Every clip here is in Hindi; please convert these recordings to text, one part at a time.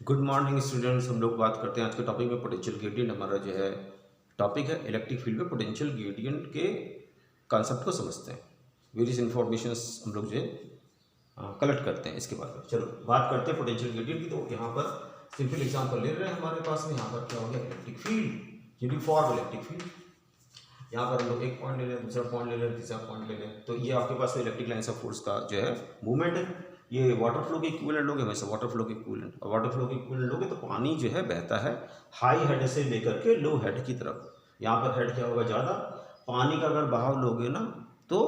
Good morning students. हम लोग बात करते हैं आज के टॉपिक में पोटेंशियल ग्रेडियंट। हमारा जो है टॉपिक है इलेक्ट्रिक फील्ड में पोटेंशियल ग्रेडियंट के कॉन्सेप्ट को समझते हैं। वेरियस इन्फॉर्मेशंस हम लोग जो है कलेक्ट करते हैं इसके बारे में। चलो बात करते हैं पोटेंशियल ग्रेडियंट की। तो यहाँ पर सिंपल एग्जाम्पल ले रहे हैं हमारे पास में। यहाँ पर क्या हो गया, electric field, uniform electric field. यहाँ पर हम लोग एक पॉइंट ले रहे हैं, दूसरा पॉइंट ले रहे हैं, तीसरा पॉइंट ले रहे हैं। तो ये आपके पास इलेक्ट्रिक लाइन्स ऑफ फोर्स का जो है मूवमेंट है। ये वाटर फ्लो के इक्विवेलेंट लोगे, हमेशा वाटर फ्लो के इक्विवेलेंट। और वाटर फ्लो के इक्विवेलेंट लोगे तो पानी जो है बहता है हाई हेड से लेकर के लो हेड की तरफ। यहाँ पर हेड क्या होगा, ज़्यादा। पानी का अगर बहाव लोगे ना तो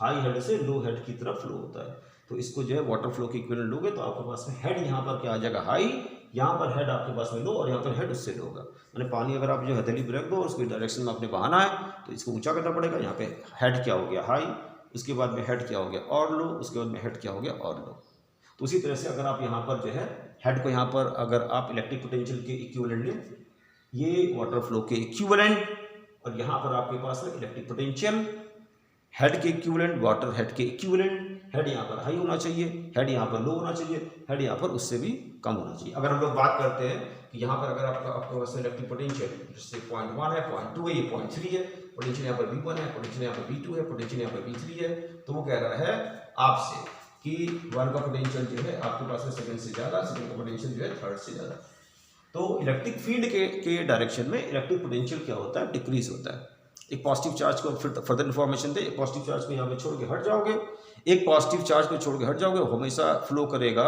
हाई हेड से लो हेड की तरफ फ्लो होता है। तो इसको जो है वाटर फ्लो के इक्विवेलेंट लोगे तो आपके पास में हेड यहाँ पर क्या आ जाएगा, हाई। यहाँ पर हेड आपके पास में लो और यहाँ पर हेड उससे लो होगा। मैंने पानी अगर आप जो हथेली पे रख दो और उसकी डायरेक्शन में आपने बहाना है तो इसको ऊंचा करना पड़ेगा। यहाँ पे हेड क्या हो गया, हाई। उसके बाद में हेड क्या हो गया, और लो। उसके बाद में हेड क्या हो गया, और लो। तो उसी तरह से अगर आप यहाँ पर जो है हेड को यहाँ पर अगर आप इलेक्ट्रिक पोटेंशियल के इक्विवेलेंट लें, ये वाटर फ्लो के इक्विवेलेंट, और यहाँ पर आपके पास है इलेक्ट्रिक पोटेंशियल, हेड के इक्विवेलेंट, वाटर हेड के इक्विवेलेंट। हेड यहाँ पर हाई होना चाहिए, हेड यहाँ पर लो होना चाहिए, हेड यहाँ पर उससे भी कम होना चाहिए। अगर हम लोग बात करते हैं कि यहाँ पर अगर आपके पास इलेक्ट्रिक पोटेंशियल जैसे 0.1 है, 0.2 है, ये 0.3 है, पोटेंशियल यहाँ पर V1 है, पोटेंशियल यहाँ पर V2 है, पोटेंशियल यहाँ पर V3 है, तो वो कह रहा है आपसे कि 1 का पोटेंशियल जो है आपके पास में सेकंड से ज़्यादा, सेकंड का पोटेंशियल जो है थर्ड से ज़्यादा। तो इलेक्ट्रिक फील्ड के डायरेक्शन में इलेक्ट्रिक पोटेंशियल क्या होता है, डिक्रीज होता है। एक पॉजिटिव चार्ज को फिर फर्दर इन्फॉर्मेशन दे, एक पॉजिटिव चार्ज को यहाँ पे छोड़ के हट जाओगे, एक पॉजिटिव चार्ज को छोड़ के हट जाओगे, हमेशा फ्लो करेगा,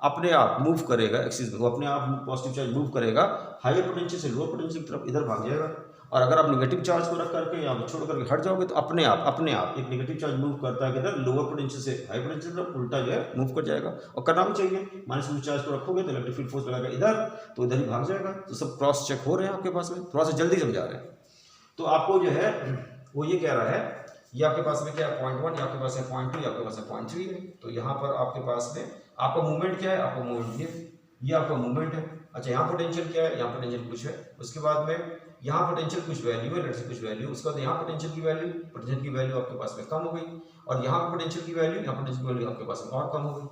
अपने आप मूव करेगा, एक्सिस में वो अपने आप पॉजिटिव चार्ज मूव करेगा हायर पोटेंशियल से लोअर पोटेंशियल की तरफ, इधर भाग जाएगा। और अगर आप नेगेटिव चार्ज को रख करके यहाँ पे छोड़ करके हट जाओगे तो अपने आप एक नेगेटिव चार्ज मूव करता है किधर, लोअर पोटेंशियल से हाई पोटेंशियल की तरफ, उल्टा जो है मूव कर जाएगा। और करना भी चाहिए, माइनस चार्ज को रखोगे तो इलेक्ट्रिक फील्ड फोर्स लगाएगा इधर, तो इधर ही भाग जाएगा। तो सब क्रॉस चेक हो रहे हैं आपके पास में, थोड़ा सा जल्दी समझा रहे हैं। तो आपको जो है वो ये कह रहा है, ये आपके पास में क्या है 0.1, आपके पास है 0.2, आपके पास है 0.3 है। तो यहाँ पर आपके पास में आपका मूवमेंट क्या है, आपका मूवमेंट ये आपका मूवमेंट है। अच्छा, यहाँ पोटेंशियल क्या है, यहाँ पोटेंशियल कुछ है, उसके बाद में यहाँ पोटेंशियल कुछ वैल्यू है, लेट्स से कुछ वैल्यू, उसके बाद यहाँ पोटेंशियल की वैल्यू आपके पास में कम हो गई, और यहाँ पोटेंशियल की वैल्यू, यहाँ पोटेंशियल की वैल्यू आपके पास में और कम हो गई।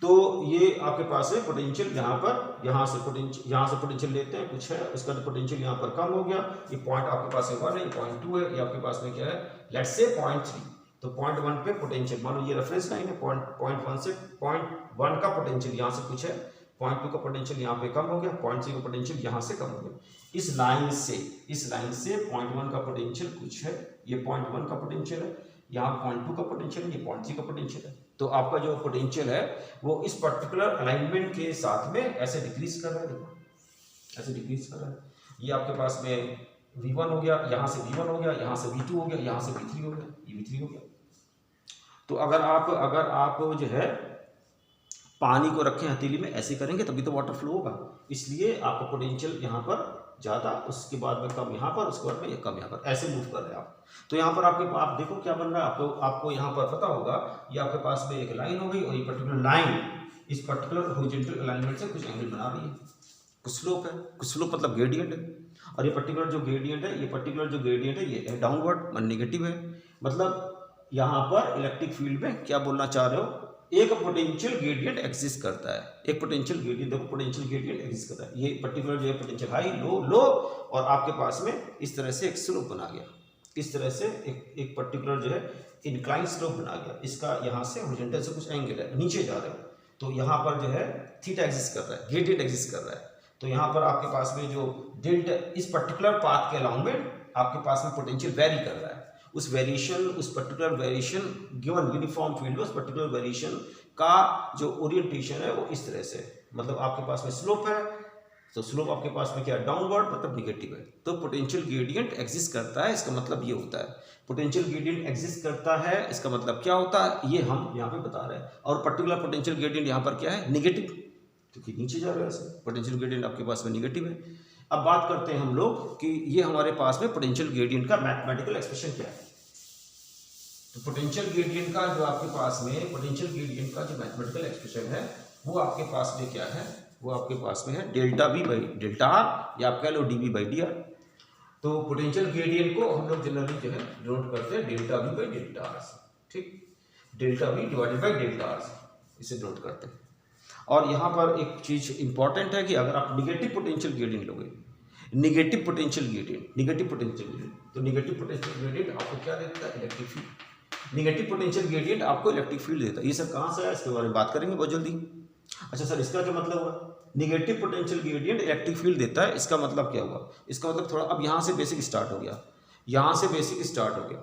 तो ये आपके पास है पोटेंशियल, यहाँ से पोटेंशियल लेते हैं कुछ है, उसका पोटेंशियल यहाँ पर कम हो गया। ये पॉइंट आपके पास है 1 है, 0.2 है, ये आपके पास में क्या है, लेट्स से 0.3। तो 0.1 पे पोटेंशियल, मान लो ये रेफरेंस लाइन है, 0.1 से 0.1 का पोटेंशियल यहाँ से कुछ है, 0.2 का पोटेंशियल यहाँ पे कम हो गया, 0.3 का पोटेंशियल यहाँ से कम हो गया। इस लाइन से 0.1 का पोटेंशियल कुछ है, ये 0.1 का पोटेंशियल है, यहाँ 0.2 का पोटेंशियल है, ये 0.3 का पोटेंशियल है। तो आपका जो पोटेंशियल है वो इस पर्टिकुलर अलाइनमेंट के साथ में ऐसे डिक्रीज कर रहा है, देखो ऐसे डिक्रीज कर रहा है। ये आपके पास में V1 हो गया, यहाँ से V1 हो गया, यहाँ से V2 हो गया, यहाँ से V3 हो गया, ये V3 हो गया। तो अगर आप जो है पानी को रखें हथेली में, ऐसे करेंगे तभी तो वाटर फ्लो होगा। इसलिए आपका पोटेंशियल यहाँ पर ज़्यादा, उसके बाद में कम यहाँ पर, उसके बाद में कम यहाँ पर, ऐसे मूव कर रहे हैं आप। तो यहाँ पर आप देखो क्या बन रहा है, आपको यहाँ पर पता होगा, ये आपके पास में एक लाइन हो गई, और ये पर्टिकुलर लाइन इस पर्टिकुलर हॉरिजॉन्टल अलाइनमेंट से कुछ एंगल बना रही है, कुछ स्लोप है, कुछ स्लोप मतलब ग्रेडियंट है। और ये पर्टिकुलर जो ग्रेडियंट है ये डाउनवर्ड नेगेटिव है। मतलब यहाँ पर इलेक्ट्रिक फील्ड में क्या बोलना चाह रहे हो, एक पोटेंशियल ग्रेडियंट एग्जिस्ट करता है, एक पोटेंशियल ग्रेडियंट, देखो पोटेंशियल ग्रेडियंट एग्जिस्ट करता है। ये पर्टिकुलर जो है पोटेंशियल हाई लो, और आपके पास में इस तरह से एक स्लोप बना गया, इस तरह से एक पर्टिकुलर जो है इंक्लाइन स्लोप बना गया। इसका यहाँ से हॉरिजॉन्टल से कुछ एंगल है, नीचे जा रहे हो, तो यहाँ पर जो है थीटा एग्जिस्ट कर रहा है, ग्रेडियंट एग्जिस्ट कर रहा है। तो यहाँ पर आपके पास में जो डेल्टा, इस पर्टिकुलर पाथ के अलाउंग में आपके पास में पोटेंशियल वेरी कर रहा है। उस particular variation given uniform field में उस पर्टिकुलर वेरिएशन का जो ओरिएंटेशन है वो इस तरह से, मतलब आपके पास में स्लोप है, तो स्लोप आपके पास में क्या है, डाउनवर्ड, मतलब निगेटिव है। तो पोटेंशियल ग्रेडियंट एग्जिस्ट करता है, इसका मतलब ये होता है पोटेंशियल ग्रेडियंट एग्जिस्ट करता है, इसका मतलब क्या होता है ये हम यहाँ पे बता रहे हैं। और पर्टिकुलर पोटेंशियल ग्रेडियंट यहाँ पर क्या है, निगेटिव, क्योंकि नीचे जा रहा है ऐसे, पोटेंशियल ग्रेडियंट आपके पास में निगेटिव है। अब बात करते हैं हम लोग कि ये हमारे पास में पोटेंशियल ग्रेडियंट का मैथमेटिकल एक्सप्रेशन क्या है। तो पोटेंशियल ग्रेडियंट का जो आपके पास में पोटेंशियल ग्रेडियंट का जो मैथमेटिकल एक्सप्रेशन है वो आपके पास में क्या है, वो आपके पास में है delta V by delta R, या आप कह लो dV बाई dr। तो पोटेंशियल ग्रेडियंट को हम लोग जनरली जो है डिनोट करते हैं delta V by delta R से, ठीक, delta V divided by delta R से इसे डिनोट करते हैं। और यहाँ पर एक चीज़ इंपॉर्टेंट है कि अगर आप निगेटिव पोटेंशियल ग्रेडियंट लोगे, निगेटिव पोटेंशियल ग्रेडियंट, तो निगेटिव पोटेंशियल ग्रेडियंट आपको क्या देता है? Electric field. Negative potential gradient आपको इलेक्ट्रिक फील्ड देता है। ये सब कहाँ से है, इसके बारे में बात करेंगे बहुत जल्दी। अच्छा सर, इसका क्या मतलब हुआ? Negative potential gradient electric field देता है, इसका मतलब क्या हुआ? इसका मतलब थोड़ा अब यहाँ से बेसिक स्टार्ट हो गया, यहाँ से बेसिक स्टार्ट हो गया।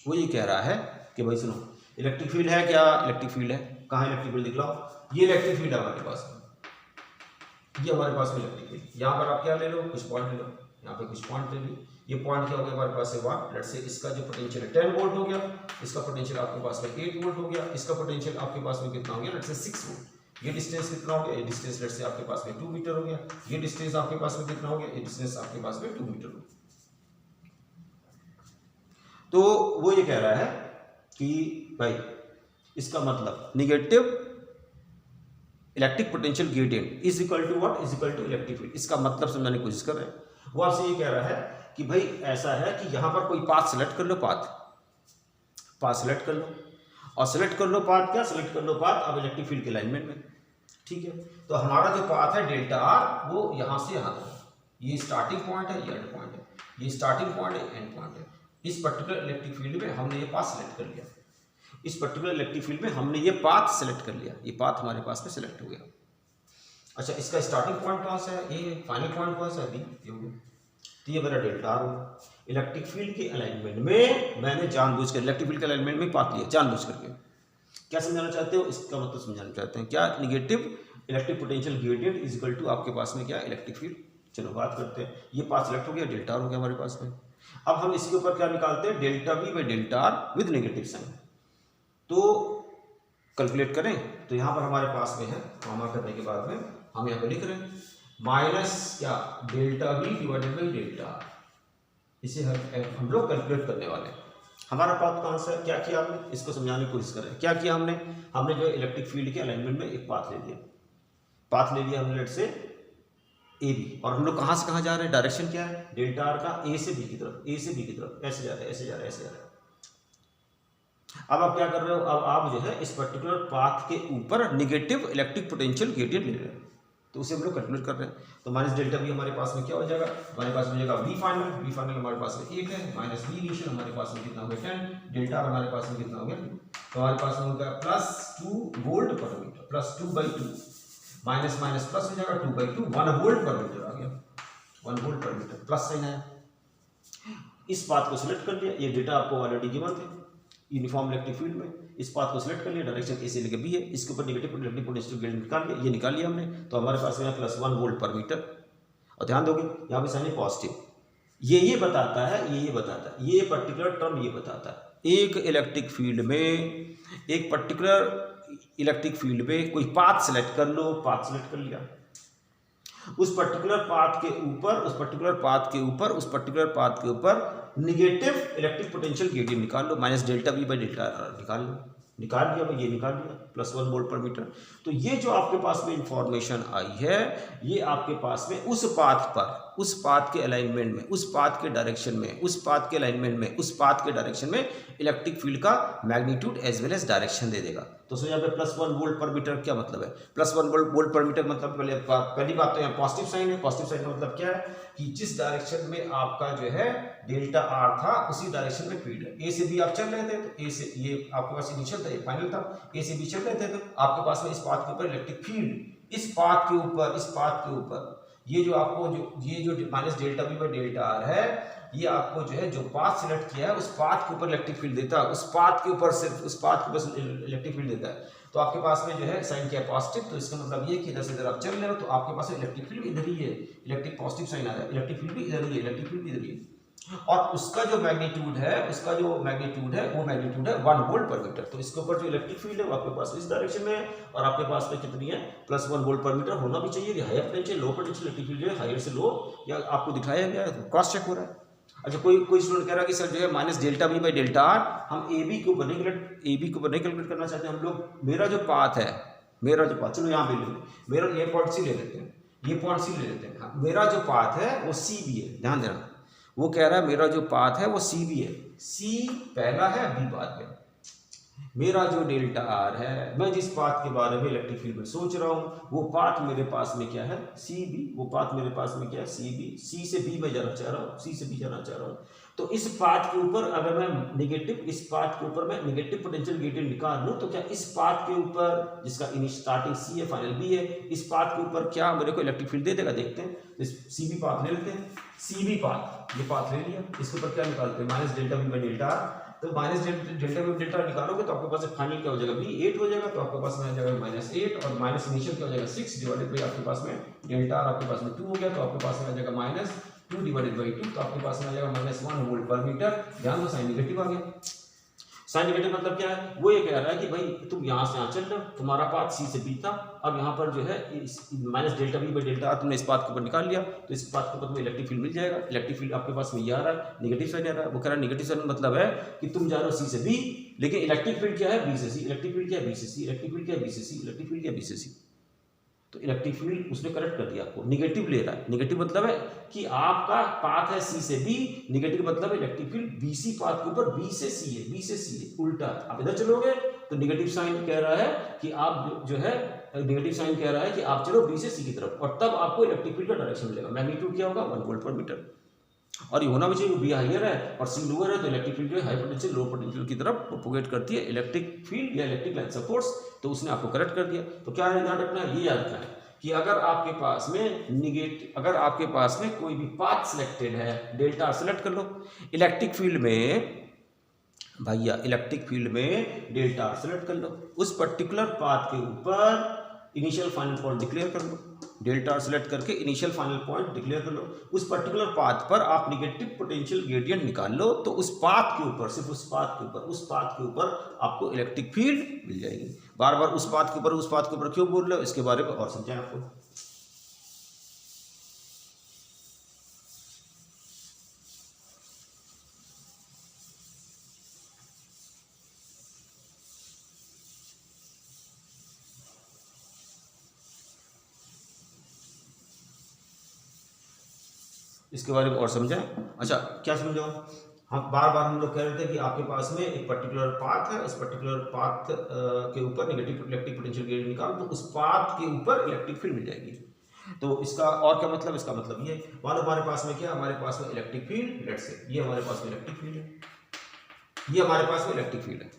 वो ये कह रहा है कि भाई सुनो, इलेक्ट्रिक फील्ड है क्या? इलेक्ट्रिक फील्ड है। कहाँ इलेक्ट्रिक फील्ड दिखलाओ? ये इलेक्ट्रिक फील्ड है हमारे पास, ये हमारे पास में इलेक्ट्रिक फील्ड। यहाँ पर आप क्या ले लो? कुछ पॉइंट ले लो, यहाँ पे कुछ पॉइंट ले लो। ये पॉइंट क्या हो गया हमारे पास से? 1। लेट्स से इसका जो पोटेंशियल है 10 वोल्ट हो गया, इसका पोटेंशियल आपके पास में 8 वोल्ट हो गया, इसका पोटेंशियल आपके पास में कितना हो गया? Let's say 6 volt. ये डिस्टेंस कितना हो गया? ये डिस्टेंस लेट्स से आपके पास में 2 मीटर हो गया। ये डिस्टेंस आपके पास में कितना हो गया? ये डिस्टेंस आपके पास में 2 मीटर हो गया। तो वो ये कह रहा है कि भाई इसका मतलब negative electric potential gradient is equal to what? Is equal to electric field. इसका मतलब समझाने की कोशिश कर रहे हैं। वो आपसे ये कह रहा है कि भाई ऐसा है कि यहाँ पर कोई पाथ सेलेक्ट कर लो, पाथ सेलेक्ट कर लो, और सेलेक्ट कर लो पाथ, क्या सेलेक्ट कर लो? पाथ अब इलेक्ट्रिक फील्ड के अलाइनमेंट में। ठीक है, तो हमारा जो पाथ है डेल्टा आर, वो यहाँ से यहाँ तक, ये स्टार्टिंग पॉइंट है, ये एंड पॉइंट है, ये स्टार्टिंग पॉइंट है, एंड पॉइंट है। इस पर्टिकुलर इलेक्ट्रिक फील्ड में हमने ये पाथ सेलेक्ट कर लिया, इस पर्टिकुलर इलेक्ट्रिक फील्ड में हमने ये पाथ सेलेक्ट कर लिया, ये पाथ हमारे पास में सेलेक्ट हो गया। अच्छा, इसका स्टार्टिंग पॉइंट कहाँ से है? ये फाइनल पॉइंट कहाँ से है? ये हो गया। तो ये मेरा डेल्टा आर होगा। इलेक्ट्रिक फील्ड के अलाइनमेंट में मैंने जानबूझकर इलेक्ट्रिक फील्ड के अलाइनमेंट में पाथ लिया जानबूझ करके। क्या समझाना चाहते हो? इसका मतलब समझाना चाहते हैं क्या? Negative electric potential gradient is equal to आपके पास में क्या? Electric field. चलो बात करते हैं। ये पाथ सेलेक्ट हो गया, डेल्टा आर हो गया हमारे पास में। अब हम इसके ऊपर क्या निकालते हैं? Delta V by delta R with negative sign. तो कैलकुलेट करें तो यहाँ पर हमारे पास में है, कॉमा करने के बाद में हम यहाँ पे लिख रहे हैं माइनस क्या? Delta we divided by delta are. इसे हम लोग कैलकुलेट करने वाले हैं। हमारा पाथ कौन सा है? क्या किया हमने? इसको समझाने की कोशिश करें। क्या किया हमने? हमने जो इलेक्ट्रिक फील्ड के अलाइनमेंट में एक पाथ ले लिया, पाथ ले लिया हमने लेट से ए बी, और हम लोग कहाँ से कहाँ जा रहे हैं? डायरेक्शन क्या है? डेल्टा आर का ए से बी की तरफ, ए से बी की तरफ, ऐसे जा रहे हैं, ऐसे जा रहे हैं, ऐसे जा रहे हैं। अब आप क्या कर रहे हो? अब आप जो है इस पर्टिकुलर पाथ के ऊपर निगेटिव इलेक्ट्रिक पोटेंशियल ग्रेडियंट ले रहे हैं, तो उसे हम लोग कैलकुलेट कर रहे हैं। तो माइनस डेल्टा वी हमारे पास में क्या हो जाएगा? हमारे पास में जाएगा वी फाइनल, वी फाइनल हमारे पास में 8 है, माइनस वी इनिशियल हमारे पास में कितना हो गया? 10। डेल्टा आर हमारे पास में कितना हो गया? तो हमारे पास में होगा plus 2 volt per metre, plus 2/2, minus minus plus हो जाएगा 2/2, 1 वोल्ट पर मीटर आ गया, 1 volt per metre, plus sign आया। इस पाथ को सिलेक्ट कर लिया, ये डेटा आपको ऑलरेडी गिवन थे यूनिफॉर्म इलेक्ट्रिक फील्ड में। इस पाथ को सिलेक्ट कर लिया, डायरेक्शन ए से लेकर बी है, इसके ऊपर निगेटिव इलेक्ट्रिक पोटेंशियल ग्रेडियंट निकाल लिया, ये निकाल लिया हमने। तो हमारे पास में प्लस 1 वोल्ट पर मीटर। और ध्यान दोगे यहाँ पे साइन है पॉजिटिव। ये बताता है, ये बताता है, ये पर्टिकुलर टर्म ये बताता है एक इलेक्ट्रिक फील्ड में, एक पर्टिकुलर इलेक्ट्रिक फील्ड में कोई पाथ सेलेक्ट कर लो, पाथ सेलेक्ट कर लिया, उस पर्टिकुलर पाथ के ऊपर, उस पर्टिकुलर पाथ के ऊपर, उस पर्टिकुलर पाथ के ऊपर निगेटिव इलेक्ट्रिक पोटेंशियल ग्रेडियंट निकाल लो, minus delta V by delta R निकाल लो, निकाल लिया भाई, ये निकाल लिया, प्लस 1 वोल्ट पर मीटर। तो ये जो आपके पास में इंफॉर्मेशन आई है, ये आपके पास में उस पाथ पर, उस पाथ के अलाइनमेंट में, उस पाथ के डायरेक्शन में, उस पाथ के अलाइनमेंट में, उस पाथ के डायरेक्शन में इलेक्ट्रिक फील्ड का magnitude as well as direction दे देगा। तो सो यहाँ पे प्लस 1 वोल्ट पर मीटर क्या मतलब है? प्लस 1 वोल्ट पर मीटर मतलब पहली बात तो यहाँ पॉजिटिव साइन है। पॉजिटिव साइन का मतलब क्या है कि जिस डायरेक्शन में आपका जो है डेल्टा आर था, उसी डायरेक्शन में फील्ड है। ए से बी आप चल रहे थे, तो ए से ये आपके पास इनिशियल था, ये फाइनल था, ए से बी चल रहे थे, तो आपके पास में इस पाथ के ऊपर इलेक्ट्रिक फील्ड, इस पाथ के ऊपर, इस पाथ के ऊपर ये जो आपको ये जो minus delta V by delta are है, ये आपको जो है जो पाथ सिलेक्ट किया है उस पाथ के ऊपर इलेक्ट्रिक फील्ड देता है, उस पाथ के ऊपर सिर्फ उस पाथ के ऊपर इलेक्ट्रिक फील्ड देता है। तो आपके पास में जो है साइन क्या है? पॉजिटिव। तो इसका मतलब ये कि इधर से इधर आप चल रहे हो तो आपके पास इलेक्ट्रिक फील्ड इधर ही है, इलेक्ट्रिक पॉजिटिव साइन आ रहा है, इलेक्ट्रिक फील्ड भी इधर ही है, इलेक्ट्रिक फील्ड भी इधर ही है, और उसका जो मैग्नीट्यूड है, उसका जो मैग्नीट्यूड है वो मैग्नीट्यूड है 1 वोल्ट पर मीटर। तो इसके ऊपर जो इलेक्ट्रिक फील्ड है वो आपके पास इस डायरेक्शन में है, और आपके पास में कितनी है? प्लस 1 वोल्ट पर मीटर होना भी चाहिए। Higher potential, low potential electric field है, हायर से लो या आपको दिखाया गया है, क्रॉस चेक हो रहा है। अच्छा, कोई स्टूडेंट कह रहा है कि सर जो है minus delta V by delta are हम ए बी के ऊपर नहीं कैलकुलेट करना चाहते हैं हम लोग। मेरा जो पाथ है, मेरा जो पाथ, चलो यहाँ पे ले लें, मेरा ये पॉइंट सी ले लेते हैं, ये पॉइंट सी ले लेते हैं। हाँ, मेरा जो पाथ है वो सी बी है, ध्यान देना। वो कह रहा है मेरा जो पाथ है वो सी बी है, सी पहला है, बी बाद में। मेरा जो डेल्टा आर है, मैं जिस पाथ के बारे में इलेक्ट्रिक फील्ड में सोच रहा हूँ वो पाथ मेरे पास में क्या है, सी बी। वो पाथ मेरे पास में क्या है, सी बी। सी से बी में जाना चाह रहा हूँ, सी से बी जाना चाह रहा हूँ। तो इस पाथ के ऊपर अगर मैं निगेटिव, इस पाथ के ऊपर मैं निगेटिव पोटेंशियल ग्रेडियंट निकाल लूँ तो क्या इस पाथ के ऊपर, जिसका स्टार्टिंग सी है फाइनल बी है, इस पाथ के ऊपर क्या मेरे को इलेक्ट्रिक फील्ड दे देगा? देखते हैं। इस सी बी पाथ ले लेते हैं, सी बी पाथ, ये पाथ ले लिया। इसके ऊपर क्या निकालते हैं, minus delta B by delta R. तो माइनस डेल्टा बी डेल्टा निकालोगे तो आपके पास फाइनल क्या हो जाएगा, बी 8 हो जाएगा। तो आपके पास में आ जाएगा -8 और माइनस इनिशियल क्या हो जाएगा 6 डिवाइडेड बाई आपके पास में डेल्टा आर आपके पास में 2 हो गया। तो आपके पास में आ जाएगा -2 डिवाइडेड बाई 2। तो आपके पास में आ जाएगा -1 वोल्ट पर मीटर। ध्यान दो साइन नेगेटिव आ गया। साइन नेगेटिव मतलब क्या है, वो ये कह रहा है कि भाई तुम यहाँ से यहाँ चल रहे हो, तुम्हारा पाथ सी से बी था, अब यहाँ पर जो है minus delta B by delta R तुमने इस पाथ के ऊपर निकाल लिया, तो इस पाथ के ऊपर तुम्हें इलेक्ट्रिक फील्ड मिल जाएगा। इलेक्ट्रिक फील्ड आपके पास में ये आ रहा है, नेगेटिव साइन आ रहा है। वो कह रहा है नेगेटिव साइन मतलब है कि तुम जा रहे हो सी से बी, लेकिन इलेक्ट्रिक फील्ड क्या है, बी से सी। इलेक्ट्रिक फील्ड क्या है, बी से सी। इलेक्ट्रिक फील्ड क्या है, बी से सी। इलेक्ट्रिक फील्ड क्या है, बी से सी। तो इलेक्ट्रिक फील्ड उसने करेक्ट कर दिया आपको, निगेटिव ले रहा है। निगेटिव मतलब है कि आपका पाथ है सी से बी, निगेटिव मतलब है इलेक्ट्रिक फील्ड बीसी पाथ के ऊपर बी से सी है, बी से सी है, उल्टा। आप इधर चलोगे तो निगेटिव साइन कह रहा है कि आप जो है, नेगेटिव साइन कह रहा है कि आप चलो बी से सी की तरफ, और तब आपको इलेक्ट्रिक फील्ड का डायरेक्शन मिलेगा। मैग्नीट्यूड क्या होगा, 1 वोल्ट पर मीटर। और ये होना भी चाहिए, बी हाइयर है और सी लोअर है, तो इलेक्ट्रिक फील्ड जो है हाई पोटेंशियल लो पोटेंशियल की तरफ प्रोपोगेट करती है इलेक्ट्रिक फील्ड या इलेक्ट्रिक लाइन से फोर्स। तो उसने आपको करेक्ट कर दिया। तो क्या है ध्यान रखना है, ये याद रखना है कि अगर आपके पास में निगेटिव, अगर आपके पास में कोई भी पाथ सिलेक्टेड है, डेल्टा सेलेक्ट कर लो। इलेक्ट्रिक फील्ड में भैया, इलेक्ट्रिक फील्ड में डेल्टा सेलेक्ट कर लो, उस पर्टिकुलर पाथ के ऊपर इनिशियल फाइनल पॉइंट डिक्लेयर कर लो। डेल्टा सेलेक्ट करके इनिशियल फाइनल पॉइंट डिक्लेयर कर लो। उस पर्टिकुलर पाथ पर आप नेगेटिव पोटेंशियल ग्रेडियंट निकाल लो, तो उस पाथ के ऊपर, सिर्फ उस पाथ के ऊपर, उस पाथ के ऊपर आपको इलेक्ट्रिक फील्ड मिल जाएगी। बार बार उस पाथ के ऊपर, उस पाथ के ऊपर क्यों बोल रहे हो, इसके बारे में और समझाएं आपको। इसके बारे में और समझाएं। अच्छा, क्या समझाओ? हम बार बार हम लोग कह रहे थे कि आपके पास में एक पर्टिकुलर पाथ है, उस पर्टिकुलर पाथ के ऊपर नेगेटिव इलेक्ट्रिक पोटेंशियल ग्रेडियंट निकालो, तो उस पाथ के ऊपर इलेक्ट्रिक फील्ड मिल जाएगी। तो इसका और क्या मतलब, इसका मतलब ये, मान लो हमारे पास में क्या, हमारे पास में इलेक्ट्रिक फील्ड, लेट्स से ये हमारे पास में इलेक्ट्रिक फील्ड है, ये हमारे पास में इलेक्ट्रिक फील्ड है।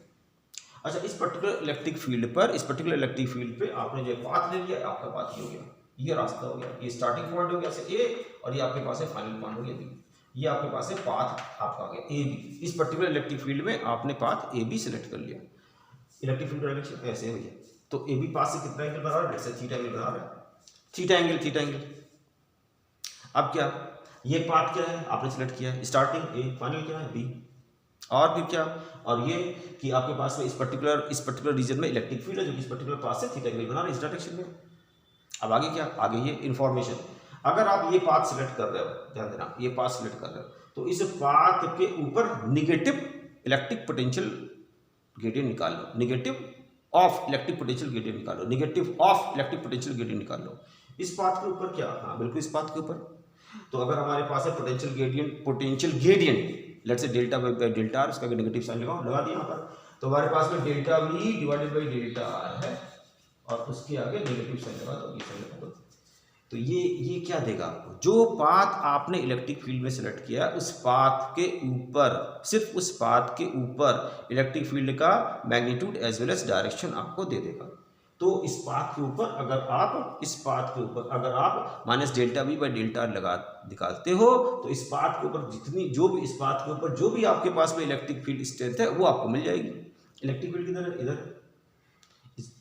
अच्छा, इस पर्टिकुलर इलेक्ट्रिक फील्ड पर, इस पर्टिकुलर इलेक्ट्रिक फील्ड पे आपने जो पाथ ले लिया, आपका पाथ ये हो गया, ये रास्ता हो गया, ये स्टार्टिंग पॉइंट हो गया से ए, और ये आपके पास है फाइनल पॉइंट हो गया बी। ये आपके पास है पाथ आपका आ गया ए बी। इस पर्टिकुलर इलेक्ट्रिक फील्ड में आपने पाथ ए बी सेलेक्ट कर लिया। इलेक्ट्रिक फील्ड डायरेक्शन ऐसे हो गया। तो ए बी पाथ से कितना एंगल बना रहा है, जैसे थीटा एंगल बना रहा है, थीटा एंगल, थीटा एंगल। अब क्या, ये पाथ क्या है आपने सेलेक्ट किया, स्टार्टिंग ए, फाइनल क्या है बी। और फिर क्या, और ये कि आपके पास में इस पर्टिकुलर रीजन में इलेक्ट्रिक फील्ड है जो कि इस पर्टिकुलर पाथ से थीटा एंगल बना रहा है इस डायरेक्शन में। अब आगे क्या, आगे ये इंफॉर्मेशन, अगर आप ये पाथ सिलेक्ट कर रहे हो, ध्यान देना, ये पाथ सिलेक्ट कर रहे हो, तो इस पाथ के ऊपर निगेटिव इलेक्ट्रिक पोटेंशियल ग्रेडियंट निकाल लो, negative of electric potential gradient निकाल लो, negative of electric potential gradient निकाल लो। इस पाथ के ऊपर क्या, हाँ बिल्कुल इस पाथ के ऊपर। तो अगर हमारे पास है potential gradient let's say delta by delta are, इसका नेगेटिव साइन लगाओ, लगा दिया यहाँ पर। तो हमारे पास में delta we divided by delta are है, और उसके आगे नेगेटिव साइन लगा दो, ये साइन लगा दो। तो ये क्या देगा आपको, जो पाथ आपने इलेक्ट्रिक फील्ड में सेलेक्ट किया, उस पाथ के ऊपर, सिर्फ उस पाथ के ऊपर इलेक्ट्रिक फील्ड का magnitude as well as direction आपको दे देगा। तो इस पाथ के ऊपर अगर आप, इस पाथ के ऊपर अगर आप minus delta V by delta are लगा निकालते हो, तो इस पाथ के ऊपर जितनी, जो भी इस पाथ के ऊपर जो भी आपके पास में इलेक्ट्रिक फील्ड स्ट्रेंथ है वो आपको मिल जाएगी। इलेक्ट्रिक फील्ड किधर है, इधर,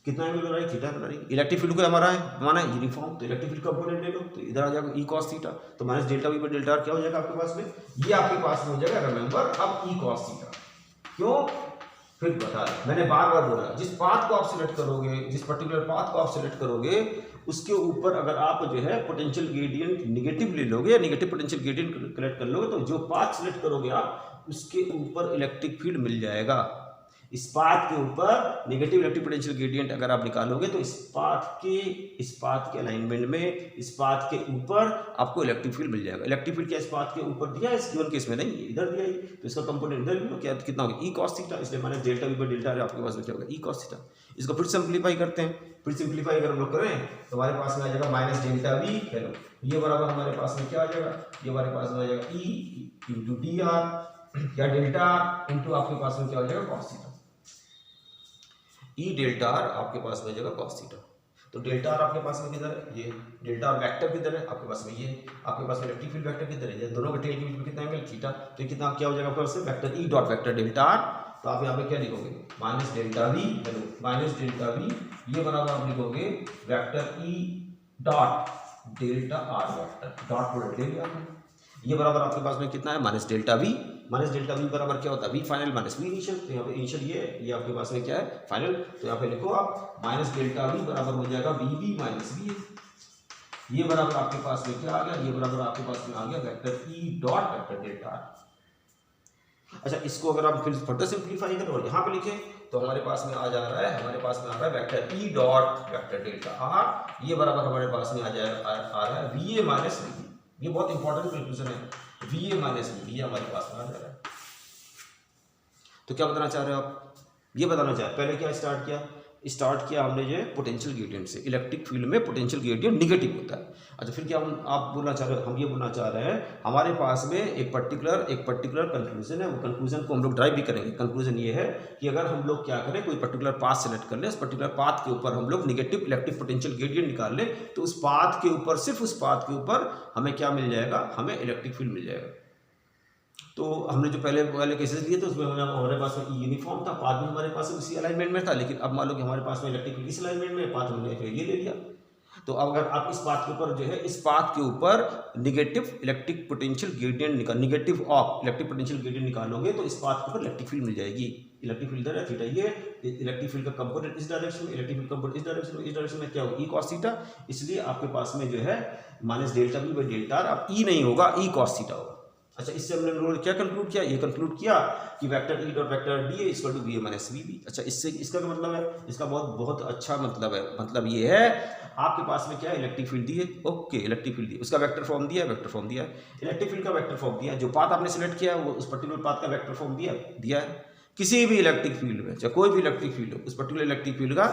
कितना एंगल बना रही, थीटा बना रही। इलेक्ट्रिक फील्ड को हमारा है, माना है यूनिफॉर्म, तो इलेक्ट्रिक फील्ड कंपोनेंट ले लो, तो इधर आ जाएगा ई कॉस थीटा। तो minus delta V by delta are क्या हो जाएगा आपके पास में, ये आपके पास में हो जाएगा, रिमेंबर अब ई कॉस थीटा। क्यों, फिर बता रहा, मैंने बार बार बोला, जिस पाथ को आप सिलेक्ट करोगे, जिस पर्टिकुलर पाथ को आप सिलेक्ट करोगे, उसके ऊपर अगर आप जो है पोटेंशियल ग्रेडियंट निगेटिव ले लोगे या निगेटिव पोटेंशियल ग्रेडियंट कलेक्ट कर लोगे, तो जो पाथ सिलेक्ट करोगे आप, उसके ऊपर इलेक्ट्रिक फील्ड मिल जाएगा। इस पाथ के ऊपर नेगेटिव इलेक्ट्रिक पोटेंशियल ग्रेडियंट अगर आप निकालोगे तो इस पाथ के अलाइनमेंट में इस पाथ के ऊपर आपको इलेक्ट्रिक फील्ड मिल जाएगा। इलेक्ट्रिक फील्ड क्या इस पाथ के ऊपर दिया है, इस गिवन केस में नहीं, इधर दिया ही, तो इसका कंपोनेंट इधर भी क्या कितना होगा ई कॉस थीटा, इसलिए minus delta V by delta are आपके पास में क्या होगा ई कॉस थीटा। इसको फिर सिंप्लीफाई करते हैं, फिर सिंप्लीफाई अगर हम लोग करें तो हमारे पास में आ जाएगा माइनस डेल्टा वी, हेलो ये बराबर हमारे पास में क्या आ जाएगा, ये हमारे पास में आ जाएगा ई इंटू डी आर या डेल्टा इंटू आपके पास में क्या हो जाएगा कॉस थीटा, ई डेल्टा आर आपके पास में जाएगा कॉस थीटा। तो डेल्टा आर आपके पास में किधर है, ये डेल्टा आर वेक्टर किधर है आपके पास में, ये आपके पास में इलेक्ट्रिक फील्ड वेक्टर किधर है, ये दोनों के टेल के बीच में कितना एंगल थीटा, तो ये कितना क्या हो जाएगा आपके पास में vector E dot vector delta R, तो आप यहाँ पे क्या लिखोगे minus delta we, hello minus delta we, ये बराबर आप लिखोगे vector E dot delta R vector, dot product ले लिया आपने, ये बराबर आपके पास में कितना है माइनस डेल्टा वी बराबर क्या होता है V final minus V initial, तो यहाँ पे इनिशियल ये आपके पास में क्या है फाइनल, तो यहाँ पे लिखो आप माइनस डेल्टा वी बराबर हो जाएगा वी बी माइनस वी, ये बराबर आपके पास में क्या आ गया, ये बराबर आपके पास में आ गया vector E dot vector delta R. अच्छा इसको अगर आप फिर फर्दर सिंप्लीफाई करें और यहाँ पे लिखें तो हमारे पास में आ जा रहा है, हमारे पास में आ रहा है vector E dot vector delta R, ये बराबर हमारे पास में आ जाएगा आ रहा है वी ए माइनस वी, ये बहुत इंपॉर्टेंट कैलकुलेशन है, वी ए माइनस वी हमारे पास में आ जा रहा है। तो क्या बताना चाह रहे हो आप, ये बताना चाह रहे पहले क्या स्टार्ट किया हमने जो पोटेंशियल ग्रेडियंट से, इलेक्ट्रिक फील्ड में पोटेंशियल ग्रेडियंट निगेटिव होता है। अच्छा फिर क्या आप बोलना चाह रहे हो, हम ये बोलना चाह रहे हैं हमारे पास में एक पर्टिकुलर कंक्लूजन है, वो कंक्लूजन को हम लोग ड्राइव भी करेंगे। कंक्लूजन ये है कि अगर हम लोग क्या करें कोई पर्टिकुलर पाथ सेलेक्ट कर ले, उस पर्टिकुलर पाथ के ऊपर हम लोग निगेटिव इलेक्ट्रिक पोटेंशियल ग्रेडियंट निकाल ले, तो उस पाथ के ऊपर सिर्फ उस पाथ के ऊपर हमें क्या मिल जाएगा, हमें इलेक्ट्रिक फील्ड मिल जाएगा। तो हमने जो पहले केसेस लिए थे उसमें हमारे पास में यूनिफॉर्म था, पाथ भी हमारे पास उसी अलाइनमेंट में था, लेकिन अब मान लो कि हमारे पास में इलेक्ट्रिक फील्ड इस अलाइनमेंट में, पाथ हमने फिर ये ले लिया। तो अब अगर आप इस पाथ के ऊपर जो है इस पाथ के ऊपर negative electric potential gradient negative of electric potential gradient निकालोगे तो इस पाथ के ऊपर इलेक्ट्रिक फील्ड मिल जाएगी। इलेक्ट्रिक फील्ड है थीटा, ये इलेक्ट्रिक फील्ड का कंपोनेंट इस डायरेक्शन में, इलेक्ट्रिक फील्ड कंपोनेंट इस डायरेक्शन में क्या होगा ई कॉस थीटा, इसलिए आपके पास में जो है minus delta V by delta are, अब ई नहीं होगा ई कॉस थीटा होगा। अच्छा इससे हमने क्या कंक्लूड किया, ये कंक्लूड किया कि vector E dot vector D A equal to V A minus V B. अच्छा इससे इसका क्या मतलब है, इसका बहुत अच्छा मतलब है, मतलब ये है आपके पास में क्या है इलेक्ट्रिक फील्ड दी है, ओके इलेक्ट्रिक फील्ड दी, उसका वेक्टर फॉर्म दिया है, इलेक्ट्रिक फील्ड का वेक्टर फॉर्म दिया है, जो पाथ आपने सिलेक्ट किया है वो उस पर्टिकुलर पाथ का वेक्टर फॉर्म दिया है। किसी भी इलेक्ट्रिक फील्ड में चाहे कोई भी इलेक्ट्रिक फील्ड हो, उस पर्टिकुलर इलेक्ट्रिक फील्ड का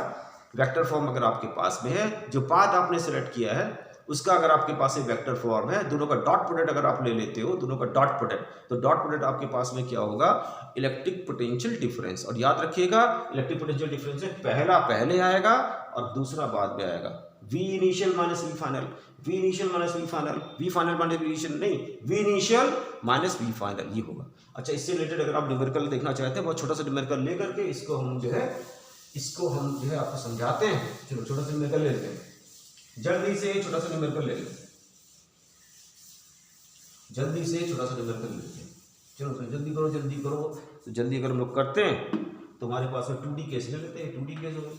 वेक्टर फॉर्म अगर आपके पास में है, जो पाथ आपने सिलेक्ट किया है उसका अगर आपके पास एक वेक्टर फॉर्म है, दोनों का डॉट प्रोडक्ट अगर आप ले लेते हो, दोनों का डॉट प्रोडक्ट, तो डॉट प्रोडक्ट आपके पास में क्या होगा इलेक्ट्रिक पोटेंशियल डिफरेंस। और याद रखिएगा इलेक्ट्रिक पोटेंशियल डिफरेंस में पहला पहले आएगा और दूसरा बाद में आएगा, V initial minus V final, V initial minus V final, V final minus V initial नहीं, V initial minus V final, ये होगा। अच्छा इससे रिलेटेड अगर आप न्यूमेरिकल देखना चाहते हैं, बहुत छोटा सा न्यूमेरिकल लेकर के इसको हम जो है आपको समझाते हैं। चलो छोटा सा न्यूमेरिकल ले लेते हैं, जल्दी से छोटा सा न्यूमेरिकल ले लेते हैं, जल्दी से छोटा सा न्यूमेरिकल ले लेते हैं। चलो तो जल्दी करो। तो जल्दी अगर हम लोग करते हैं तो हमारे पास में 2D केस ले लेते हैं, 2D केस हो गया।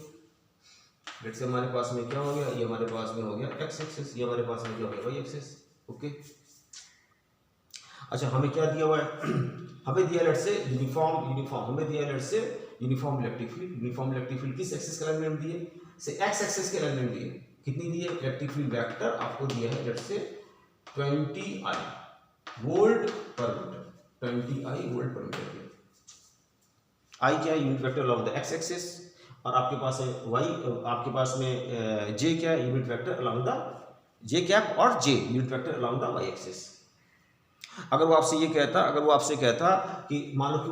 लेट्स से हमारे पास में क्या हो गया, ये हमारे पास में हो गया एक्स एक्सिस, ये हमारे पास में क्या हो गया वाई एक्सिस, ओके। अच्छा हमें क्या दिया हुआ है, हमें दिया लेट्स से यूनिफॉर्म हमें दिया let's say uniform electric field किस एक्सिस के अलाइनमेंट दिए से एक्स एक्सिस के अलाइनमेंट दिए, कितनी दी है इलेक्ट्रिक फील्ड वेक्टर आपको दिया है let's say 20 volt per metre, 20 volt per metre. आई क्या है unit vector along the x axis, और आपके पास है वाई, आपके पास में जे क्या है unit vector along the J cap और J unit vector along the Y axis. अगर वो आपसे कहता कि मान लो कि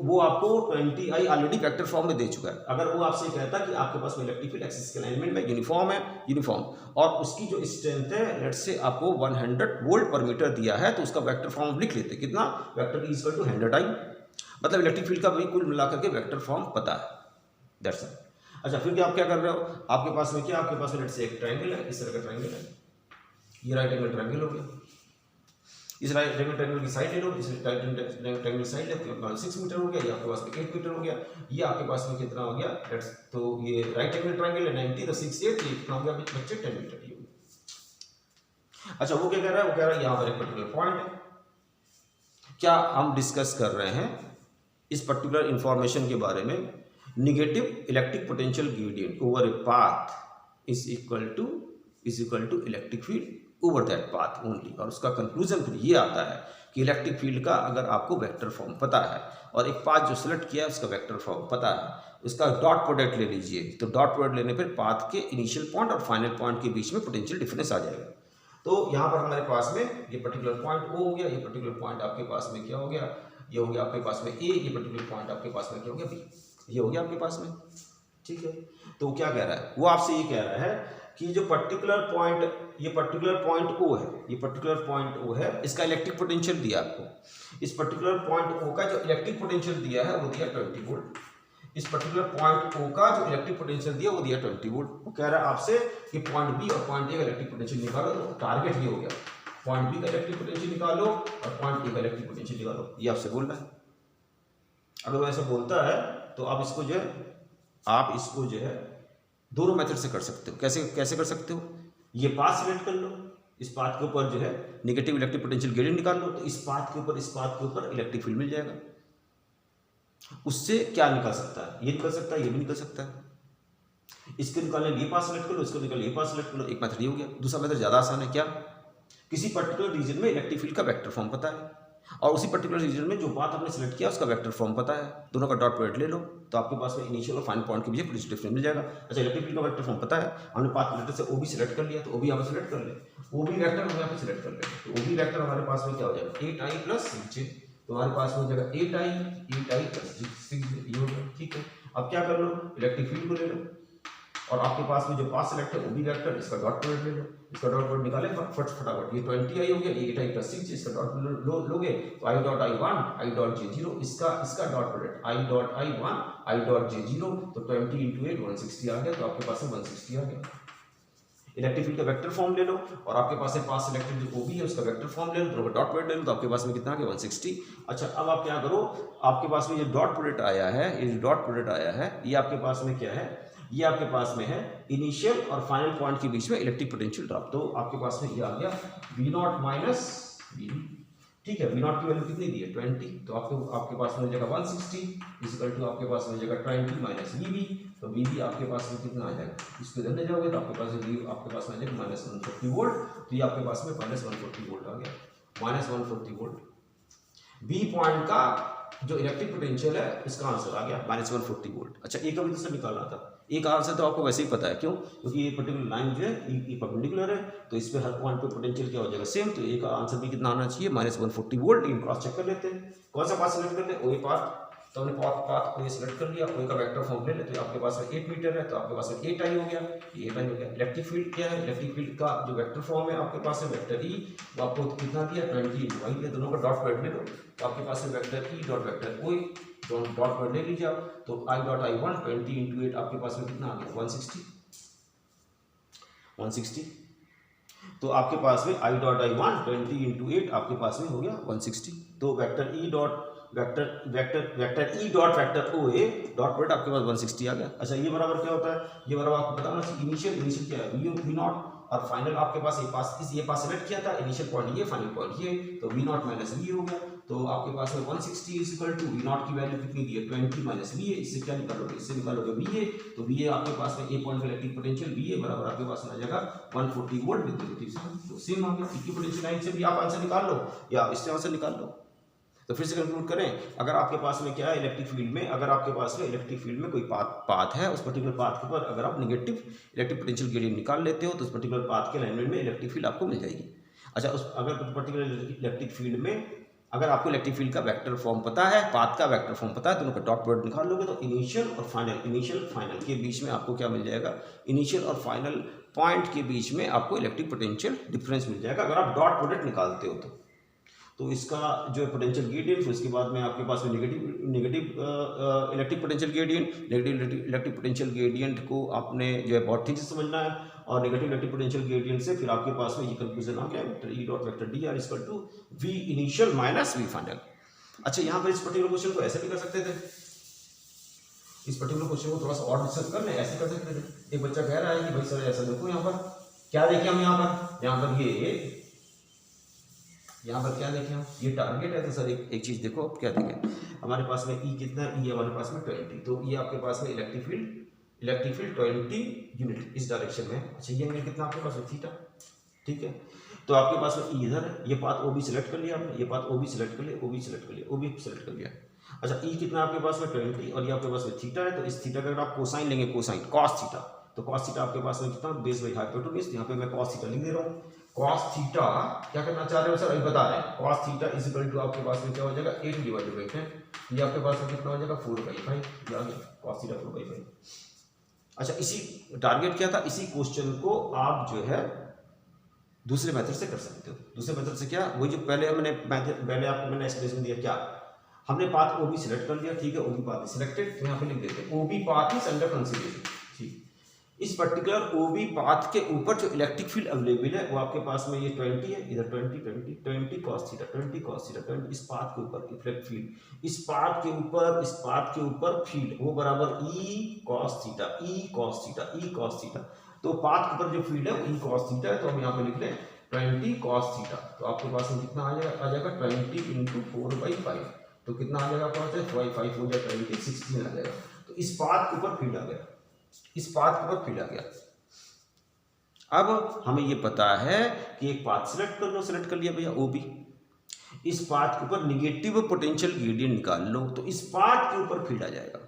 वो आपको 20 ऑलरेडी वेक्टर फॉर्म में दे चुका है, अगर वो आपसे कहता कि आपके पास में इलेक्ट्रिक फील्ड एक्सिस के अलाइनमेंट में यूनिफॉर्म और उसकी जो स्ट्रेंथ है लेट्स से आपको 100 वोल्ट पर मीटर दिया है, तो उसका वेक्टर फॉर्म लिख लेते कितना, vector is equal to 100 I, मतलब इलेक्ट्रिक फील्ड का भी कुल मिलाकर के वेक्टर फॉर्म पता है, दैट्स इट। अच्छा फिर आप क्या कर रहे हो, आपके पास में लेट्स से एक ट्रायंगल है, इस तरह का ट्रायंगल है, ये राइट एंगल ट्रायंगल हो गया, इस राइट एंगल ट्रायंगल की साइड ले लो, इस राइट एंगल ट्रायंगल साइड लेते हो 6 मीटर हो गया, ये आपके पास में 8 मीटर हो गया, ये आपके पास में कितना हो गया लेट्स, तो ये राइट एंगल ट्रायंगल है 90, तो 6 8 ये कितना हो गया बच्चे 10 मीटर ये। अच्छा वो क्या कह रहा है, वो कह रहा है यहाँ पर एक पर्टिकुलर पॉइंट है, क्या हम डिस्कस कर रहे हैं इस पर्टिकुलर इंफॉर्मेशन के बारे में negative electric potential gradient over a path is equal to electric field over that path only. और उसका कंक्लूजन फिर ये आता है कि इलेक्ट्रिक फील्ड का अगर आपको वेक्टर फॉर्म पता है और एक पाथ जो सिलेक्ट किया है उसका वेक्टर फॉर्म पता है, उसका डॉट प्रोडक्ट ले लीजिए, तो डॉट प्रोडक्ट लेने पर पाथ के इनिशियल पॉइंट और फाइनल पॉइंट के बीच में पोटेंशियल डिफरेंस आ जाएगा। तो यहाँ पर हमारे पास में ये पर्टिकुलर पॉइंट ओ हो गया, ये पर्टिकुलर पॉइंट आपके पास में क्या हो गया, ये हो गया आपके पास में ए, ये पर्टिकुलर पॉइंट आपके पास में क्या हो गया बी, ये हो गया आपके पास में। ठीक है, तो क्या कह रहा है वो आपसे ये कह रहा है कि जो पर्टिकुलर पॉइंट, ये पर्टिकुलर पॉइंट ओ है, ये पर्टिकुलर पॉइंट ओ है, इसका इलेक्ट्रिक पोटेंशियल दिया आपको। इस पर्टिकुलर पॉइंट ओ का जो इलेक्ट्रिक पोटेंशियल दिया है वो दिया 20 वोल्ट। इस पर्टिकुलर पॉइंट ओ का जो इलेक्ट्रिक पोटेंशियल दिया वो दिया 20 वोल्ट। वो कह रहा है आपसे कि पॉइंट बी और पॉइंट ए का इलेक्ट्रिक पोटेंशियल निकालो। तो टारगेट ये हो गया, पॉइंट बी का इलेक्ट्रिक पोटेंशियल निकालो और पॉइंट ए का इलेक्ट्रिक पोटेंशियल निकालो, ये आपसे बोल रहा है। अगर वो ऐसा बोलता है तो आप इसको जो है दोनों मेथड से कर सकते हो। कैसे कर सकते हो, ये पाथ सिलेक्ट कर लो, इस पाथ के ऊपर जो है नेगेटिव इलेक्ट्रिक पोटेंशियल ग्रेडियंट निकाल लो, तो इस पाथ के ऊपर इलेक्ट्रिक फील्ड मिल जाएगा। उससे क्या निकल सकता है, ये निकल सकता है, ये भी निकल सकता है। इसके निकालने लिए पाथ सिलेक्ट कर लो, इसको निकालने ये पाथ सिलेक्ट कर लो, एक मेथड ये हो गया। दूसरा मेथड ज़्यादा आसान है, क्या, किसी पर्टिकुलर रीजन में इलेक्ट्रिक फील्ड का वेक्टर फॉर्म पता है और उसी पर्टिकुलर रीजन में जो पाथ आपने सिलेक्ट किया उसका वेक्टर फॉर्म पता है, दोनों का डॉट प्रोडक्ट ले लो, तो आपके पास में इनिशियल और फाइनल पॉइंट के बीच पोटेंशियल डिफरेंस मिल जाएगा। अच्छा, इलेक्ट्रिक फील्ड का वेक्टर फॉर्म पता है, हमने पाथ वेक्टर से ओ भी सिलेक्ट कर लिया, तो ओ भी यहाँ पे सिलेक्ट कर ले, ओ भी वेक्टर हम यहाँ पे सिलेक्ट कर ले, तो ओ भी वेक्टर हमारे पास में क्या हो जाएगा 8i प्लस 6j, तो हमारे पास में हो जाएगा 8i प्लस 6j, ये हो गया। ठीक है, अब क्या कर लो, इलेक्ट्रिक फील्ड को ले लो और आपके पास में जो पाथ सिलेक्ट है वो भी वेक्टर, इसका डॉट प्रोडक्ट ले लो, इसका डॉट प्रोडक्ट निकाले फटाफट, ये 20i हो गया, ये 8i प्लस 6j, इसका डॉट लोगे तो i dot i1 i dot j0, इसका dot product i dot i1 i dot j0, तो 20 into 8 160 आ गया, तो आपके पास में 160 आ गया। इलेक्ट्रिक फील्ड का वेक्टर फॉर्म ले लो और आपके पास है पाथ सिलेक्टेड जो ओबी है उसका वेक्टर फॉर्म ले लो, दोनों का डॉट प्रोडक्ट ले लो, तो आपके पास में कितना आ गया 160। अच्छा, अब आप क्या करो, आपके पास में ये डॉट प्रोडक्ट आया है, ये डॉट प्रोडक्ट आया है, ये आपके पास में क्या है, ये आपके पास में है इनिशियल और फाइनल पॉइंट के बीच में इलेक्ट्रिक पोटेंशियल ड्रॉप, तो आपके पास में ये आ गया V0 माइनस VB। ठीक है, V0 की वैल्यू कितनी दी है 20, तो आपके पास में हो जाएगा 160 इक्वल टू आपके पास में हो जाएगा 20 माइनस VB, तो VB आपके पास में कितना आ जाएगा, इसको इधर ले जाओगे तो आपके पास आपके पास में आ जाएगा माइनस 140 वोल्ट, तो ये आपके पास में माइनस 140 वोल्ट आ गया, माइनस 140 वोल्ट। बी पॉइंट का जो इलेक्ट्रिक पोटेंशियल है इसका आंसर आ गया माइनस 140 वोल्ट। अच्छा, ए का भी तो निकालना था, एक आंसर तो आपको वैसे ही पता है, क्यों, क्योंकि ये पर्टिकुलर लाइन जो है ये परपेंडिकुलर है, तो इस पे हर पॉइंट पे पोटेंशियल क्या हो जाएगा सेम, तो ए का आंसर भी कितना आना चाहिए माइनस 140 वोल्ट। इन क्रॉस चेक कर लेते हैं, कौन सा पाथ सिलेक्ट कर ले, ओ ए पाथ, तो हमने पाथ को ये सिलेक्ट कर लिया, ओ का वेक्टर फॉर्म ले ले, तो आपके पास में 8 मीटर है, तो आपके पास में 8i हो गया, ये 8i हो गया। इलेक्ट्रिक फील्ड क्या है, इलेक्ट्रिक फील्ड का जो वेक्टर फॉर्म है आपके पास है वेक्टर ई, वो आपको कितना दिया 20 into i, दोनों का डॉट प्रोडक्ट ले लो, तो आपके पास है vector E dot vector O, तो डॉट प्रोडक्ट ले लीजिए आप, तो i डॉट i1 20 into 8 आपके पास में कितना आ गया 160, तो आपके पास में i डॉट i1 20 into 8 आपके पास में हो गया 160, तो vector E dot O A dot product आपके पास 160 आ गया। अच्छा, ये बराबर क्या होता है, ये बराबर आपको पता होना चाहिए इनिशियल क्या है V0 और फाइनल आपके पास ये पास सिलेक्ट किया था, इनिशियल पॉइंट ये, फाइनल पॉइंट ये, तो V0 माइनस V हो गया, तो आपके पास में 160 इज इक्वल टू V0 की वैल्यू कितनी दी है 20 माइनस VA, इससे क्या निकालोगे, इससे निकालोगे VA, तो VA आपके पास में ए पॉइंट का इलेक्ट्रिक पोटेंशियल VA बराबर आपके पास में आ जाएगा 140 वोल्ट विद सेम आ गया। इक्वी पोटेंशियल लाइन से भी आप आंसर निकाल लो या इससे आंसर निकाल लो। तो फिर से कंक्लूड करें, अगर आपके पास में क्या है इलेक्ट्रिक फील्ड में, अगर आपके पास में इलेक्ट्रिक फील्ड में कोई पाथ है, उस पर्टिकुलर पाथ के ऊपर अगर आप नेगेटिव इलेक्ट्रिक पोटेंशियल ग्रेडियंट निकाल लेते हो तो उस पर्टिकुलर पाथ के अलाइनमेंट में इलेक्ट्रिक फील्ड आपको मिल जाएगी। अच्छा, उस अगर पर्टिकुलर इलेक्ट्रिक फील्ड में अगर आपको इलेक्ट्रिक फील्ड का वेक्टर फॉर्म पता है, पाथ का वेक्टर फॉर्म पता है, दोनों का डॉट प्रोडक्ट निकाल लोगे तो इनिशियल फाइनल के बीच में आपको क्या मिल जाएगा, इनिशियल और फाइनल पॉइंट के बीच में आपको इलेक्ट्रिक पोटेंशियल डिफरेंस मिल जाएगा अगर आप डॉट प्रोडक्ट निकालते हो तो इसका जो है पोटेंशियल ग्रेडियंट, फिर उसके बाद में आपके पास में negative electric potential gradient, negative electric potential gradient को आपने जो है बहुत ठीक से समझना है, और नेगेटिव इलेक्ट्रिक पोटेंशियल ग्रेडियंट से फिर आपके पास में ये कंक्लूजन आ गया vector E dot vector D R equal to V initial minus V final. अच्छा, यहाँ पर इस पर्टिकुलर क्वेश्चन को ऐसे भी कर सकते थे, इस पर्टिकुलर क्वेश्चन को थोड़ा सा और डिस्कस कर लें, ऐसे कर सकते थे। एक बच्चा कह रहा है कि भाई सर ऐसा देखो यहाँ पर क्या देखें हम, यहाँ पर ये यहाँ पर क्या देखें हम, ये टारगेट है तो सर एक चीज़ देखो, अब क्या देखें हमारे पास में ई कितना है, ई हमारे पास में 20, तो ये आपके पास में इलेक्ट्रिक फील्ड 20 यूनिट इस डायरेक्शन में है। अच्छा ये एंगल कितना आपके पास है, थीटा। ठीक है, तो आपके पास में ई इधर है, ये पाथ ओ बी सेलेक्ट कर लिया आपने, ये पाथ ओ बी सेलेक्ट कर लिया, ओ बी सेलेक्ट कर लिया, ओ बी सेलेक्ट कर लिया। अच्छा ई कितना आपके पास में 20 और ये आपके पास में थीटा है, तो इस थीटा का अगर आप कोसाइन लेंगे, कोसाइन कॉस थीटा, तो कॉस थीटा आपके पास में कितना, बेस बाई हाइपोटेन्यूज, यहाँ पे मैं कॉस थीटा लिख दे रहा हूँ। कॉस थीटा क्या करना चाह रहे हो सर, अभी बता रहे हैं, cos theta is equal to आपके पास में क्या हो जाएगा 8 डिवाइडेड बाई 10, ये आपके पास में कितना हो जाएगा 4/5, ये आ गया कॉस थीटा 4/5। अच्छा इसी टारगेट क्या था, इसी क्वेश्चन को आप जो है दूसरे मेथड से कर सकते हो। दूसरे मेथड से क्या, वही जो पहले आपको मैंने एक्सप्लेनेशन दिया, क्या हमने पाथ ओबी सिलेक्ट कर लिया, ठीक है, ओबी पाथ सिलेक्टेड, तो यहाँ पे लिख देते हैं ओबी पाथ इज अंडर कंसीडरेशन। ठीक, इस पर्टिकुलर ओबी पाथ के ऊपर जो इलेक्ट्रिक फील्ड अवेलेबल है वो आपके पास में ये 20 है, इधर 20 cos थीटा 20 इस पाथ के ऊपर इलेक्ट्रिक फील्ड, इस पाथ के ऊपर फील्ड वो बराबर ई cos थीटा। तो पाथ के ऊपर जो फील्ड है वो ई cos थीटा है, तो हम यहाँ पे लिख लें 20 cos थीटा, तो आपके पास में कितना आ जाएगा 20 इंटू 4/5, तो कितना आ जाएगा आपके पास 5 हो जाएगा 20 16 आ जाएगा। तो इस पाथ के ऊपर फील्ड आ गया, इस पाथ के ऊपर फील्ड आ गया। अब हमें ये पता है कि एक पाथ सेलेक्ट कर लिया भैया ओबी, इस पाथ के ऊपर निगेटिव पोटेंशियल ग्रेडियंट निकाल लो, तो इस पाथ के ऊपर फील्ड आ जाएगा।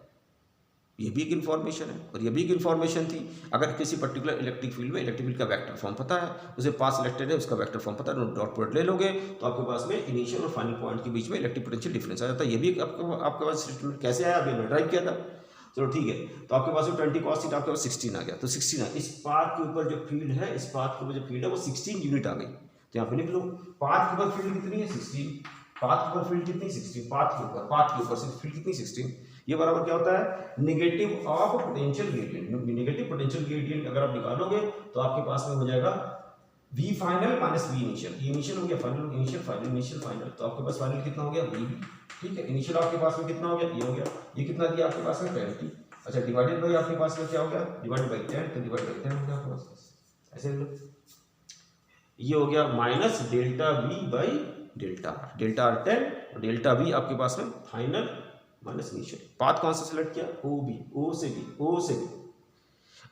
ये भी एक इन्फॉर्मेशन है और ये भी एक इन्फॉर्मेशन थी। अगर किसी पर्टिकुलर इलेक्ट्रिक फील्ड में इलेक्ट्रिक फील्ड का वेक्टर फॉर्म पता है, उसे पाथ सिलेक्टेड है, उसका वेक्टर फॉर्म पता है, डॉट प्रोडक्ट ले लोगे तो आपके पास में इनिशियल और फाइनल पॉइंट के बीच में इलेक्ट्रिक पोटेंशियल डिफरेंस आ जाता है। ये भी आपके पास स्टेटमेंट कैसे आया, अभी मैंने ड्राइव किया था। चलो ठीक है, तो आपके पास 20 cos थीटा आपके पास 16 आ गया, तो 16 इस पाथ के ऊपर जो फील्ड है, इस पाथ के ऊपर जो फील्ड है वो 16 यूनिट आ गई, तो यहाँ पे लिख लो पाथ के ऊपर फील्ड कितनी है 16, पाथ के ऊपर फील्ड कितनी 16, पाथ के ऊपर से फील्ड कितनी 16, ये बराबर क्या होता है negative of potential gradient. Negative potential gradient अगर आप निकालोगे तो आपके पास में हो जाएगा v final minus v initial, ये इनिशियल हो गया, फाइनल इनिशियल फाइनल, तो आपके पास फाइनल कितना हो गया v। ठीक है, इनिशियल आपके पास में कितना हो गया, ये हो गया, ये कितना दिया आपके पास में 20। अच्छा डिवाइडेड बाई आपके पास में क्या हो गया, डिवाइडेड बाई 10, तो डिवाइड बाई 10 हो गया आपके पास, ऐसे लो, ये हो गया minus delta v by delta r 10 और डेल्टा v आपके पास में फाइनल माइनस इनिशियल। पाथ कौन सा सेलेक्ट किया, ओ से बी।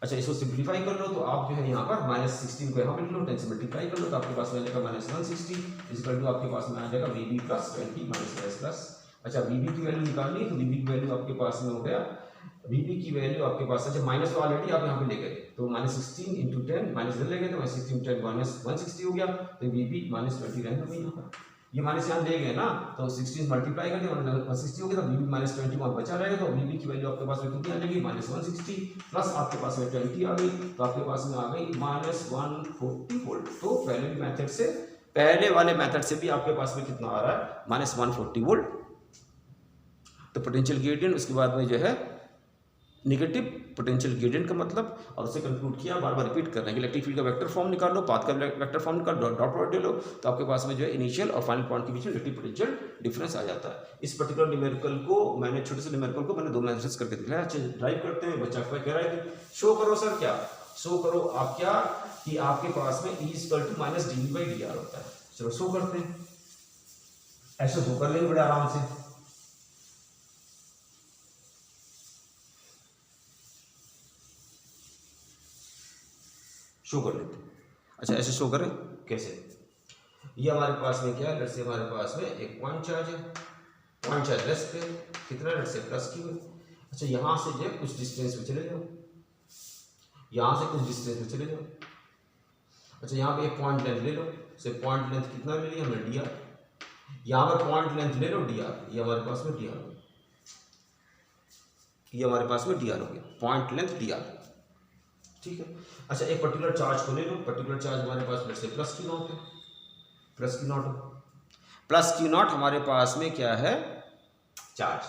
अच्छा इसको सिंप्लीफाई कर लो तो आप जो है यहाँ पर -16 को यहाँ पे लिख लो, 10 से मल्टीप्लाई कर लो तो आपके पास में आ जाएगा -160 इक्वल टू आपके पास में आ जाएगा VB प्लस 20 माइनस प्लस। अच्छा VB की वैल्यू निकालनी है तो VB की वैल्यू आपके पास में हो गया, VB की वैल्यू आपके पास, अच्छा माइनस तो ऑलरेडी आप यहाँ पे ले गए, तो -16 इंटू 10 माइनस इधर ले गए तो -16 10 -160 हो गया, तो VB -20 रहने दो यहाँ पर, ये माइनस यहाँ ले गए ना, तो 16 मल्टीप्लाई कर दिया 160 हो गया, तो VB -21 बचा रहेगा, तो VB की वैल्यू आपके पास में कितनी आ जाएगी -160 प्लस आपके पास में 20 आ गई, तो आपके पास में आ गई -140 वोल्ट। तो पहले वाले मेथड से भी आपके पास में कितना आ रहा है -140 वोल्ट। तो पोटेंशियल ग्रेडियंट उसके बाद में जो है नेगेटिव पोटेंशियल ग्रेडियंट का मतलब, और उसे कंक्लूड किया, बार बार रिपीट कर रहे हैं कि इलेक्ट्रिक फील्ड का वेक्टर फॉर्म निकाल लो, पाथ का वेक्टर फॉर्म निकाल, डॉट प्रोडक्ट ले लो, तो आपके पास में जो है इनिशियल और फाइनल पॉइंट के बीच में इलेक्ट्रिक पोटेंशियल डिफरेंस आ जाता है। इस पर्टिकुलर न्यूमेरिकल को मैंने छोटे से न्यूमेरिकल को मैंने 2 मेथड्स करके दिखाया। अच्छा ड्राइव करते हैं, बच्चा कह रहा है कि शो करो सर, क्या शो करो आप, क्या कि आपके पास में E = -dV/dr होता है। चलो शो करते हैं, ऐसे शो कर लेंगे बड़े आराम से। शो कर लेते हैं। अच्छा ऐसे शो करें कैसे, ये हमारे पास में क्या है, लेट्स से हमारे पास में एक पॉइंट चार्ज है, पॉइंट चार्ज लेस पे कितना, लेट्स से प्लस Q है। अच्छा यहाँ से जो कुछ डिस्टेंस पे चले जाओ, यहाँ से कुछ डिस्टेंस पे चले जाओ। अच्छा यहाँ पे एक पॉइंट लेंथ ले लो, से पॉइंट लेंथ कितना ले लिया हमने dr, यहाँ पर पॉइंट लेंथ ले लो dr, ये हमारे पास में dr हो गया, ये हमारे पास में dr हो गया, पॉइंट लेंथ dr। ठीक है, अच्छा एक पर्टिकुलर चार्ज को ले लो, पर्टिकुलर चार्ज हमारे पास लेट्स से प्लस Q0 है, प्लस Q0 हमारे पास में क्या है, चार्ज।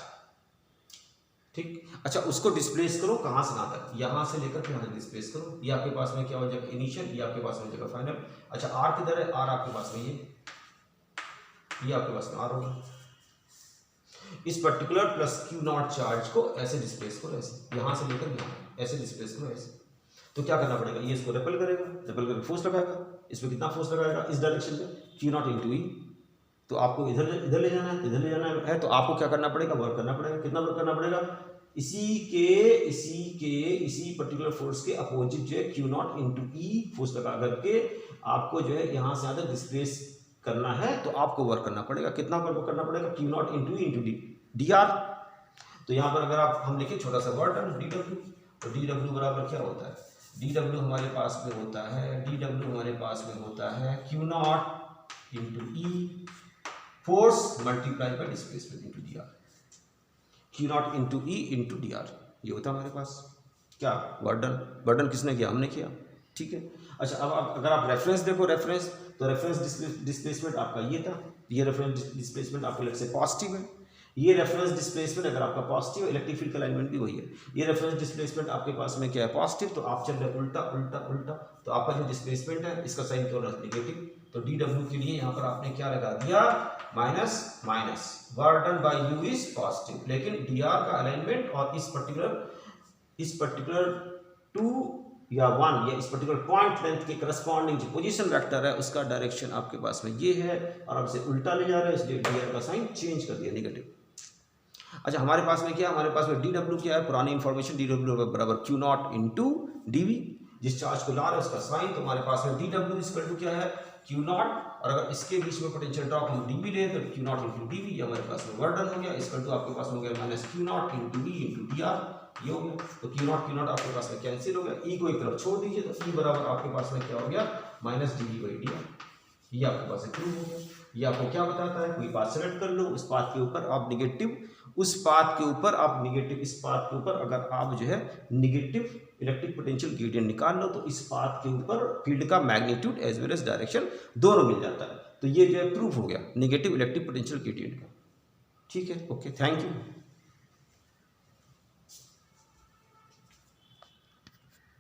ठीक, अच्छा उसको डिस्प्लेस करो कहाँ से कहाँ तक, यहाँ से लेकर के यहाँ तक डिस्प्लेस करो, ये आपके पास में क्या हो जाएगा इनिशियल, ये आपके पास में हो जाएगा फाइनल। अच्छा R किधर है, R आपके पास में ये आपके पास में R होगा। इस पर्टिकुलर प्लस Q0 चार्ज को ऐसे डिस्प्लेस करो, ऐसे यहाँ से लेकर यहाँ ऐसे डिस्प्लेस करो ऐसे, तो क्या करना पड़ेगा, ये इसको रेपल करेगा, रेपल करके फोर्स लगाएगा, इसमें कितना फोर्स लगाएगा, इस डायरेक्शन में Q0 × E, तो आपको इधर इधर ले जाना है, इधर ले जाना है, तो आपको क्या करना पड़ेगा, वर्क करना पड़ेगा। कितना वर्क करना पड़ेगा, इसी पर्टिकुलर फोर्स के अपोजिट जो है Q not into E force लगा करके आपको जो है यहाँ से यहाँ तक डिस्प्लेस करना है, तो आपको वर्क करना पड़ेगा। कितना वर्क करना पड़ेगा, Q not into E into D R. तो यहाँ पर अगर आप हम लिखे छोटा सा वर्ड डी डब्ल्यू, तो डी डब्ल्यू बराबर क्या होता है, डी डब्ल्यू हमारे पास में होता है, डी डब्ल्यू हमारे पास में होता है Q not into E force multiply by displacement into D R, Q not into E into D R, ये होता है हमारे पास क्या, वर्डन किसने किया, हमने किया, ठीक है। अच्छा, अब अगर आप रेफरेंस देखो, रेफरेंस तो रेफरेंस डिस्प्लेसमेंट आपका ये था, ये रेफरेंस डिस्प्लेसमेंट आपको लेट से पॉजिटिव है, ये रेफरेंस डिस्प्लेसमेंट अगर आपका पॉजिटिव है, इलेक्ट्रिक फील्ड का अलाइनमेंट भी वही है, ये रेफरेंस डिस्प्लेसमेंट आपके पास में क्या है, पॉजिटिव, तो आप चल रहे उल्टा उल्टा उल्टा, तो आपका जो डिस्प्लेसमेंट है इसका साइन क्यों रहा नेगेटिव, तो डी डब्ल्यू के लिए यहाँ पर आपने क्या लगा दिया, minus minus, work done by you is positive, लेकिन डी आर का अलाइनमेंट और इस पर्टिकुलर 2 या 1 या इस पर्टिकुलर पॉइंट लेंथ के करस्पॉन्डिंग जो पोजीशन वेक्टर है उसका डायरेक्शन आपके पास में ये है, और आप इसे उल्टा ले जा रहे हैं, इसलिए डी आर का साइन चेंज कर दिया नेगेटिव। अच्छा, हमारे पास में क्या है, हमारे पास में डी डब्ल्यू क्या है, पुरानी इंफॉर्मेशन, डी डब्ल्यू बराबर Q not into D V, जिस चार्ज को ला रहे हैं उसका साइन, तो हमारे पास में डी डब्ल्यू इक्वल टू क्या है, क्यू नॉट, और अगर इसके बीच में पोटेंशियल ड्रॉप हम डी वी ले तो Q not into D V, हमारे पास में वर्क डन हो गया, इक्वल टू आपके पास हो गया minus Q not into D into D R, ये हो गया। तो क्यू नॉट आपके पास में कैंसिल हो गया, ई को एक तरफ छोड़ दीजिए, तो ई बराबर आपके पास में क्या हो गया, minus D V by D R, ये आपके पास प्रूव हो गया। ये आपको क्या बताता है, कोई पाथ सेलेक्ट कर लो, उस पाथ के ऊपर आप निगेटिव, उस पाथ के ऊपर आप निगेटिव, इस पाथ के ऊपर अगर आप जो है निगेटिव इलेक्ट्रिक पोटेंशियल ग्रेडियंट निकाल लो, तो इस पाथ के ऊपर फील्ड का magnitude as well as direction दोनों मिल जाता है। तो ये जो है प्रूफ हो गया नेगेटिव इलेक्ट्रिक पोटेंशियल ग्रेडियंट का, ठीक है, ओके, थैंक यू।